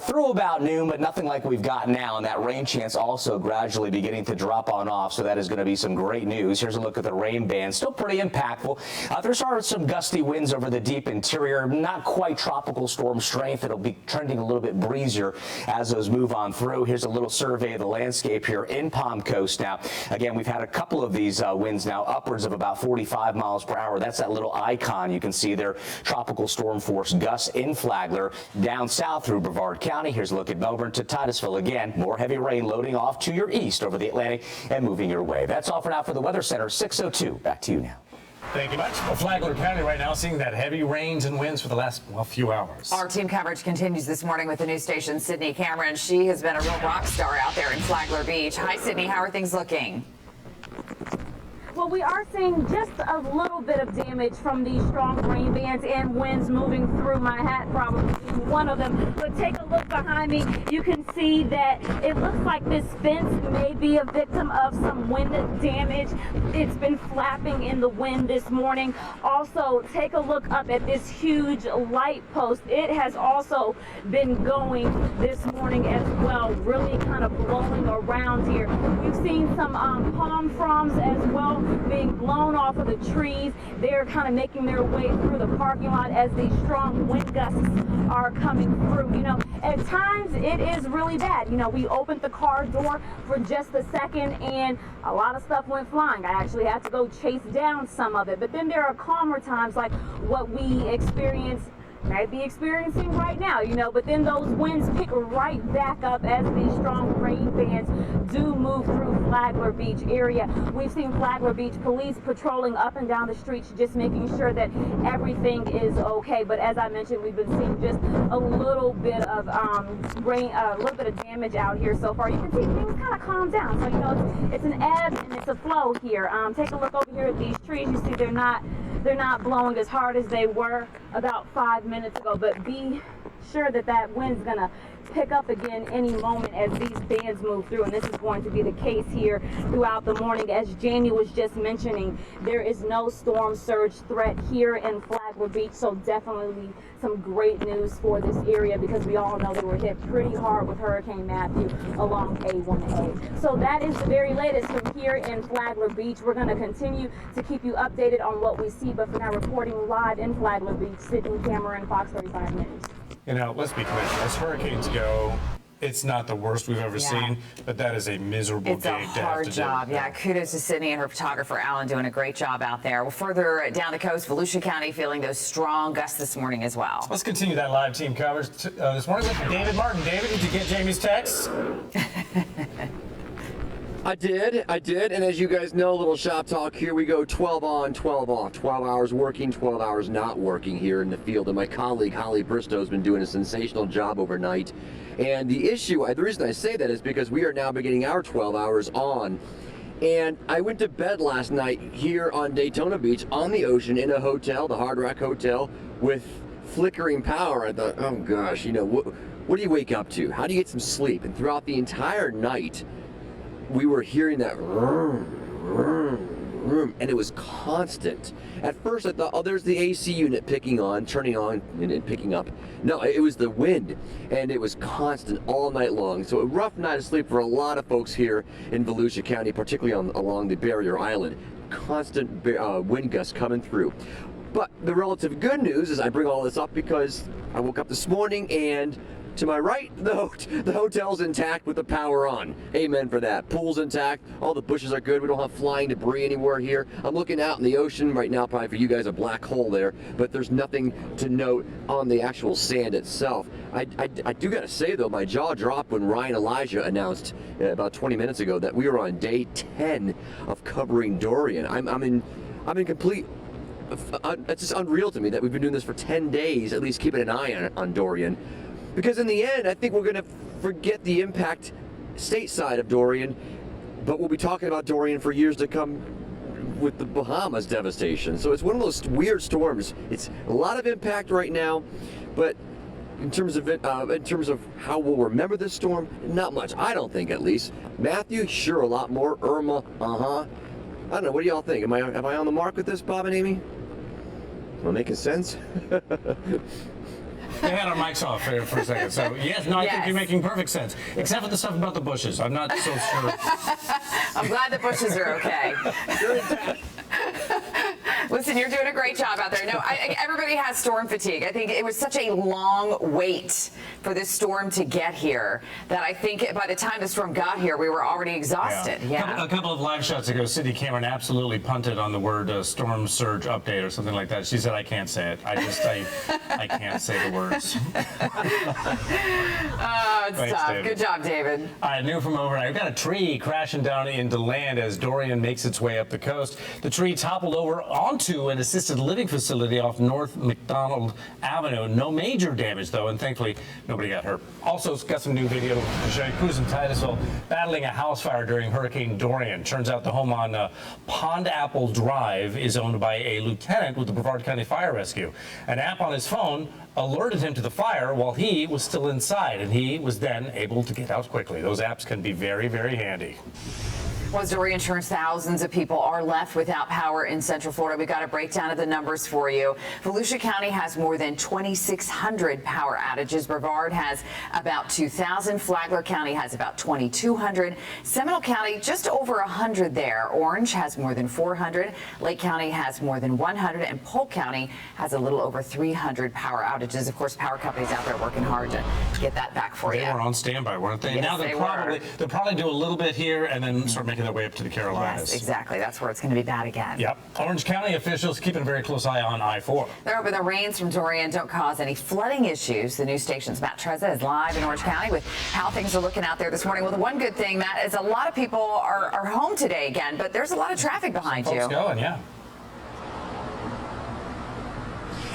S18: through about noon, but nothing like we've got now, and that rain chance also gradually beginning to drop on off, so that is going to be some great news. Here's a look at the rain band, still pretty impactful. There's some gusty winds over the deep interior, not quite tropical storm strength. It'll be trending a little bit breezier as those move on through. Here's a little survey of the landscape here in Palm Coast now. Again, we've had a couple of these winds now upwards of about 45 miles per hour. That's that little icon you can see there, tropical storm force gusts in Flagler down south through Brevard County. Here's a look at Melbourne to Titusville. Again, more heavy rain loading off to your east over the Atlantic and moving your way. That's all for now for the Weather Center. 6:02. Back to you now.
S2: Thank you much. Well, Flagler County right now seeing that heavy rains and winds for the last, few hours.
S19: Our team coverage continues this morning with the news station Sydney Cameron. She has been a real rock star out there in Flagler Beach. Hi, Sydney. How are things looking?
S15: Well, we are seeing just a little bit of damage from these strong rain bands and winds moving through. My hat probably being one of them. But take a look behind me. You can see that it looks like this fence may be a victim of some wind damage. It's been flapping in the wind this morning. Also, take a look up at this huge light post. It has also been going this morning as well, really kind of blowing around here. We've seen some palm fronds as well being blown off of the trees. They're kind of making their way through the parking lot as these strong wind gusts are coming through. You know, at times it is really bad. You know, we opened the car door for just a second and a lot of stuff went flying. I actually had to go chase down some of it. But then there are calmer times like what we might be experiencing right now, you know, but then those winds pick right back up as these strong rain bands do move through Flagler Beach area. We've seen Flagler Beach police patrolling up and down the streets, just making sure that everything is okay. But as I mentioned, we've been seeing just a little bit of rain, a little bit of damage out here so far. You can see things kind of calm down. So, you know, it's an ebb and it's a flow here. Take a look over here at these trees. You see they're not blowing as hard as they were about 5 minutes ago, but be sure that that wind's gonna pick up again any moment as these bands move through, and this is going to be the case here throughout the morning. As Jamie was just mentioning, there is no storm surge threat here in Flagler Beach, so definitely some great news for this area because we all know they were hit pretty hard with Hurricane Matthew along A1A. So that is the very latest from here in Flagler Beach. We're going to continue to keep you updated on what we see, but for now, reporting live in Flagler Beach, Sydney Cameron, Fox 35 News.
S2: You know, let's be clear, as hurricanes go, It's not the worst we've ever seen, but that is a miserable gig to have to do.
S19: It's a hard job. Yeah, kudos to Sydney and her photographer, Alan, doing a great job out there. Well, further down the coast, Volusia County feeling those strong gusts this morning as well.
S2: Let's continue that live team coverage this morning with David Martin. David, did you get Jamie's text?
S20: I did, and as you guys know, little shop talk, here we go, 12 on, 12 off, 12 hours working, 12 hours not working here in the field, and my colleague Holly Bristow has been doing a sensational job overnight, and the reason I say that is because we are now beginning our 12 hours on, and I went to bed last night here on Daytona Beach on the ocean in a hotel, the Hard Rock Hotel, with flickering power. I thought, oh gosh, what do you wake up to? How do you get some sleep? And throughout the entire night, we were hearing that vroom, vroom, vroom, and it was constant. At first I thought, oh, there's the AC unit turning on and picking up. No, it was the wind, and it was constant all night long. So a rough night of sleep for a lot of folks here in Volusia County, particularly along the barrier island. Constant wind gusts coming through. But the relative good news is I bring all this up because I woke up this morning and to my right, the hotel's intact with the power on. Amen for that. Pool's intact. All the bushes are good. We don't have flying debris anywhere here. I'm looking out in the ocean right now, probably for you guys, a black hole there, but there's nothing to note on the actual sand itself. I do got to say, though, my jaw dropped when Ryan Elijah announced about 20 minutes ago that we were on day 10 of covering Dorian. I'm in complete... It's just unreal to me that we've been doing this for 10 days, at least keeping an eye on Dorian. Because in the end, I think we're going to forget the impact stateside of Dorian, but we'll be talking about Dorian for years to come with the Bahamas devastation. So it's one of those weird storms. It's a lot of impact right now, but in terms of how we'll remember this storm, not much. I don't think, at least. Matthew, sure, a lot more. Irma, I don't know. What do y'all think? Am I on the mark with this, Bob and Amy? Am I making sense?
S2: They had our mics off for a second, so yes, I think you're making perfect sense, except for the stuff about the bushes. I'm not so sure.
S19: I'm glad the bushes are okay. Listen, you're doing a great job out there. No, everybody has storm fatigue. I think it was such a long wait for this storm to get here that I think by the time the storm got here, we were already exhausted. Yeah.
S2: A couple of live shots ago, Sydney Cameron absolutely punted on the word storm surge update or something like that. She said, I can't say it. I can't say the words.
S19: It's tough.
S2: David.
S19: Good job, David.
S2: New from overnight. We've got a tree crashing down into land as Dorian makes its way up the coast. The tree toppled over onto an assisted living facility off North McDonald Avenue. No major damage, though, and thankfully nobody got hurt. Also, got some new video to show you. Cruz and Titusville battling a house fire during Hurricane Dorian. Turns out the home on Pond Apple Drive is owned by a lieutenant with the Brevard County Fire Rescue. An app on his phone alerted him to the fire while he was still inside, and he was then able to get out quickly. Those apps can be very, very handy.
S19: Well, as Dorian turns, thousands of people are left without power in Central Florida. We got a breakdown of the numbers for you. Volusia County has more than 2,600 power outages. Brevard has about 2,000. Flagler County has about 2,200. Seminole County just over 100 there. Orange has more than 400. Lake County has more than 100, and Polk County has a little over 300 power outages. Of course, power companies out there working hard to get that back for you.
S2: They were on standby, weren't they?
S19: Yes,
S2: now they'll probably do a little bit here and then start making their way up to the Carolinas.
S19: Yes, exactly. That's where it's going to be bad again.
S2: Yep. Orange County officials keeping a very close eye on I-4.
S19: They're hoping the rains from Dorian don't cause any flooding issues. The news station's Matt Trezza is live in Orange County with how things are looking out there this morning. Well, the one good thing, Matt, is a lot of people are home today again, but there's a lot of traffic behind you.
S2: Folks going, yeah.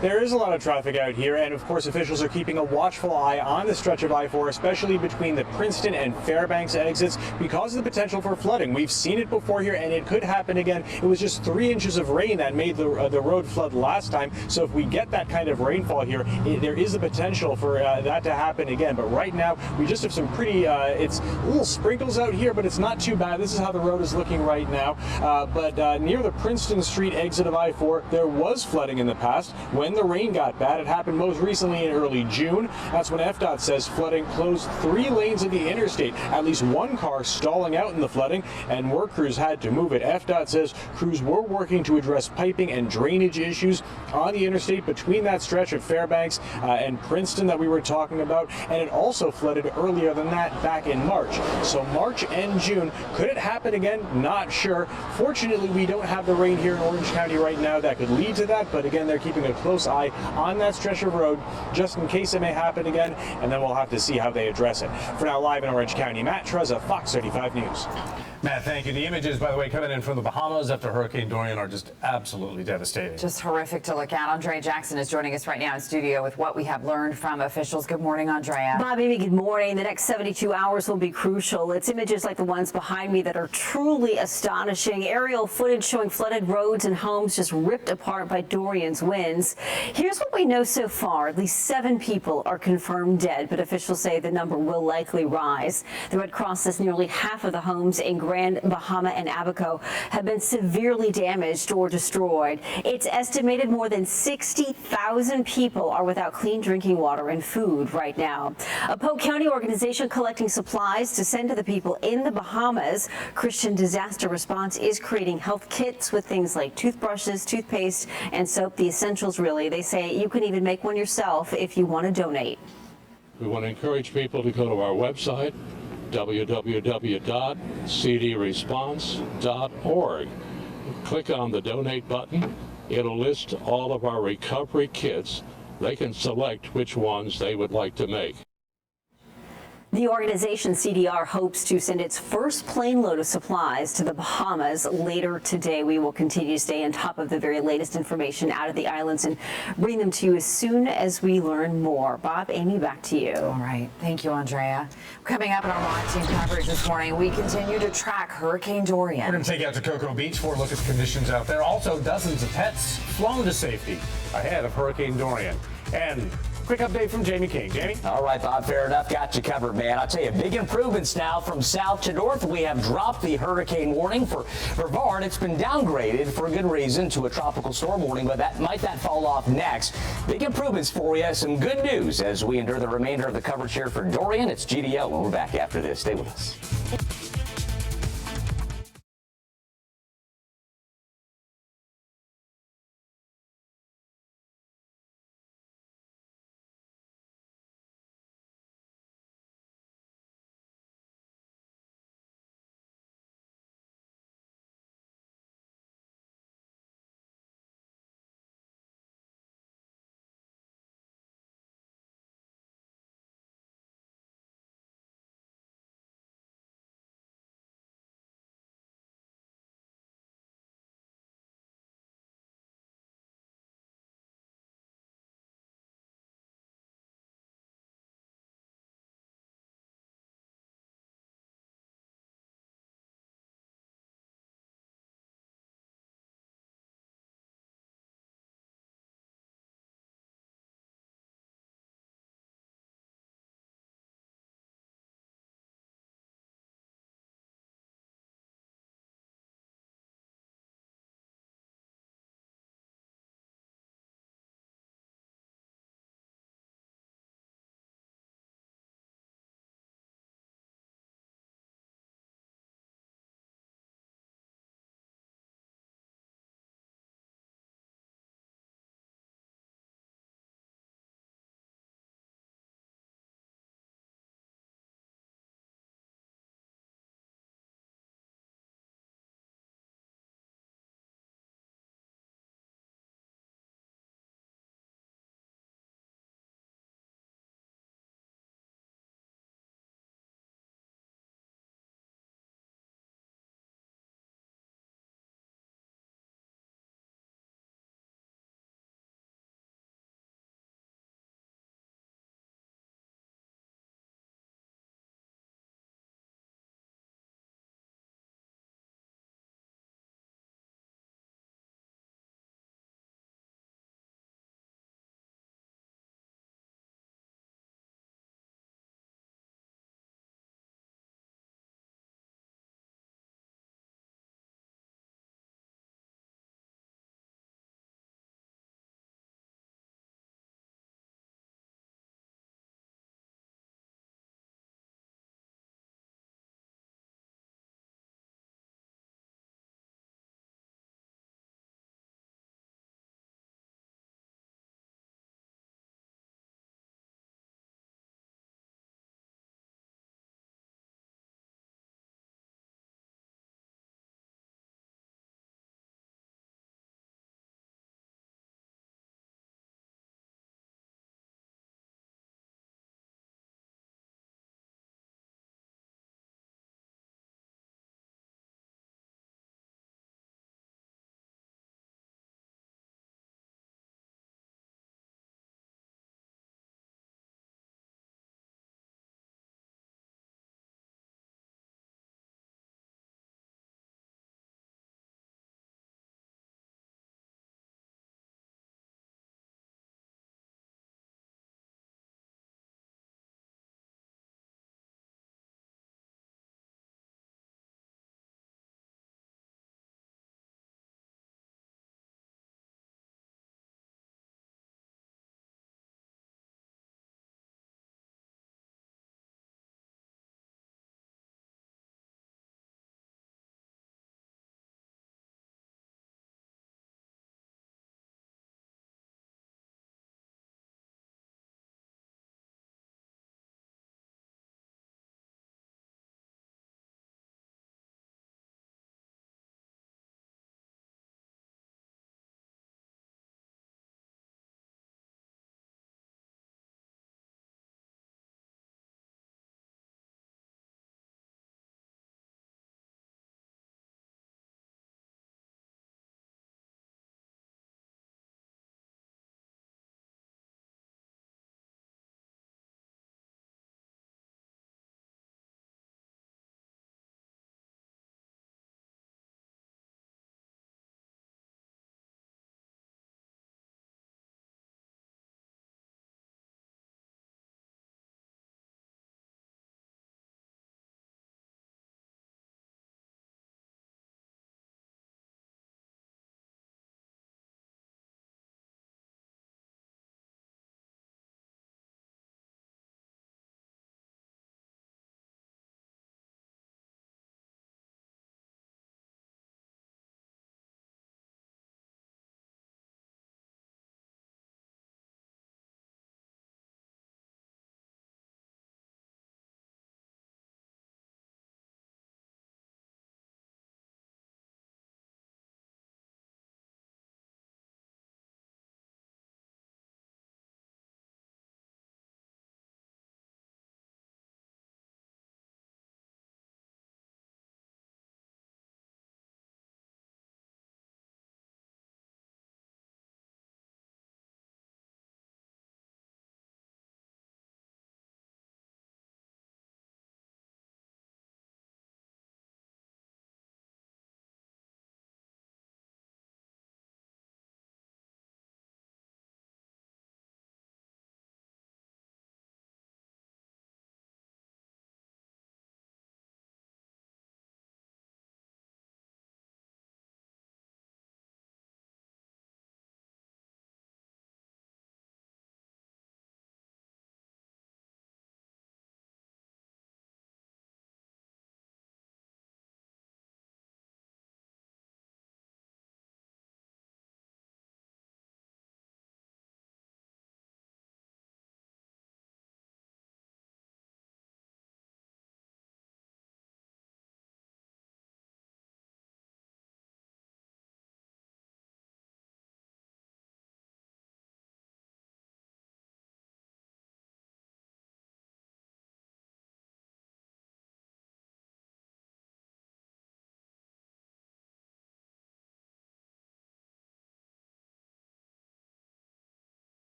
S7: There is a lot of traffic out here, and of course officials are keeping a watchful eye on the stretch of I-4, especially between the Princeton and Fairbanks exits because of the potential for flooding. We've seen it before here, and it could happen again. It was just 3 inches of rain that made the road flood last time, so if we get that kind of rainfall here, there is a potential for that to happen again. But right now, we just have some pretty, it's little sprinkles out here, but it's not too bad. This is how the road is looking right now. But near the Princeton Street exit of I-4, there was flooding in the past when when the rain got bad. It happened most recently in early June. That's when FDOT says flooding closed 3 lanes of the interstate. At least one car stalling out in the flooding, and work crews had to move it. FDOT says crews were working to address piping and drainage issues on the interstate between that stretch of Fairbanks and Princeton that we were talking about, and it also flooded earlier than that back in March. So March and June, could it happen again? Not sure. Fortunately, we don't have the rain here in Orange County right now that could lead to that, but again, they're keeping a close eye on that stretch of road just in case it may happen again, and then we'll have to see how they address it. For now, live in Orange County, Matt Trezza, Fox 35 News.
S2: Matt, thank you. The images, by the way, coming in from the Bahamas after Hurricane Dorian are just absolutely devastating.
S19: Just horrific to look at. Andrea Jackson is joining us right now in studio with what we have learned from officials. Good morning, Andrea.
S21: Bob, Amy, good morning. The next 72 hours will be crucial. It's images like the ones behind me that are truly astonishing. Aerial footage showing flooded roads and homes just ripped apart by Dorian's winds. Here's what we know so far. At least 7 people are confirmed dead, but officials say the number will likely rise. The Red Cross says nearly half of the homes in Grand Bahama and Abaco have been severely damaged or destroyed. It's estimated more than 60,000 people are without clean drinking water and food right now. A Polk County organization collecting supplies to send to the people in the Bahamas. Christian Disaster Response is creating health kits with things like toothbrushes, toothpaste, and soap, the essentials really. They say you can even make one yourself if you want to donate.
S22: We want to encourage people to go to our website, www.cdresponse.org. Click on the donate button. It'll list all of our recovery kits. They can select which ones they would like to make.
S21: The organization CDR hopes to send its first plane load of supplies to the Bahamas later today. We will continue to stay on top of the very latest information out of the islands and bring them to you as soon as we learn more. Bob, Amy, back to you.
S19: All right. Thank you, Andrea. Coming up in our live team coverage this morning, we continue to track Hurricane Dorian.
S2: We're going to take you out to Cocoa Beach for a look at the conditions out there. Also, dozens of pets flown to safety ahead of Hurricane Dorian. And quick update from Jamie King. Jamie?
S18: All right, Bob, fair enough. Got you covered, man. I'll tell you, big improvements now from south to north. We have dropped the hurricane warning for Brevard. It's been downgraded for a good reason to a tropical storm warning, but that might fall off next. Big improvements for you. Some good news as we endure the remainder of the coverage here for Dorian. It's GDO when we're back after this. Stay with us.